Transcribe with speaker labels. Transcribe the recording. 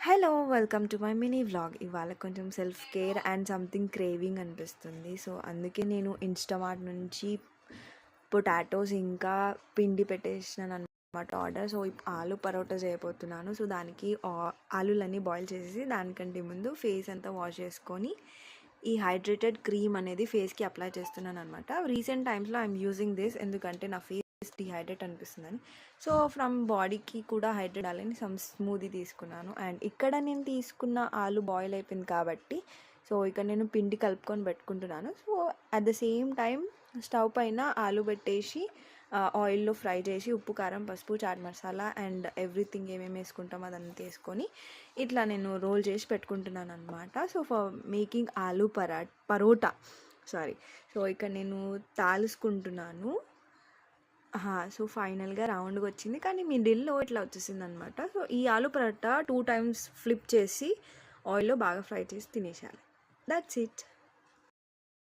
Speaker 1: Hello! Welcome to my mini vlog. ఇవాళ కొంచెం self care and something craving అనిపిస్తుంది. So, అందుకే నేను ఇన్‌స్టామార్ట్ నుంచి పొటాటోస్ ఇంకా పిండి పెట్టేసినాననమాట ఆర్డర్. సో, ఆలు పరోటా చేయబోతున్నాను. సో, దానికి ఆలులన్నీ బాయిల్ చేసేసి దానికంటే ముందు ఫేస్ అంతా వాష్ చేసుకొని ఈ హైడ్రేటెడ్ క్రీమ్ అనేది ఫేస్‌కి అప్లై చేస్తున్నాననమాట. రీసెంట్ టైమ్స్‌లో ఐఎమ్ యూజింగ్ దిస్ ఎందుకంటే నా ఫేస్ డిహైడ్రేట్ అనిపిస్తుందని. సో, ఫ్రమ్ బాడీకి కూడా హైడ్రేట్ అవ్వాలని సమ్ స్మూదీ తీసుకున్నాను. అండ్ ఇక్కడ నేను తీసుకున్న ఆలు బాయిల్ అయిపోయింది కాబట్టి సో, ఇక్కడ నేను పిండి కలుపుకొని పెట్టుకుంటున్నాను. So, at the same time stove పైన ఆలు పెట్టేసి ఆయిల్‌లో ఫ్రై చేసి ఉప్పు, కారం, పసుపు, చాట్ మసాలా అండ్ ఎవ్రీథింగ్ ఏమేమి వేసుకుంటామో అదంతా వేసుకొని ఇట్లా నేను రోల్ చేసి పెట్టుకుంటున్నాను అనమాట. So, for making aloo paratha sorry. So, ఇక్కడ నేను తాలిసుకుంటున్నాను. సో, ఫైనల్‌గా రౌండ్‌గా వచ్చింది. కానీ మిడిల్‌లో ఇట్లా వచ్చేసిందనమాట. సో, ఈ ఆలు పరోటా 2 టైమ్స్ ఫ్లిప్ చేసి ఆయిల్‌లో బాగా ఫ్రై చేసి తినేసేయాలి. That's it.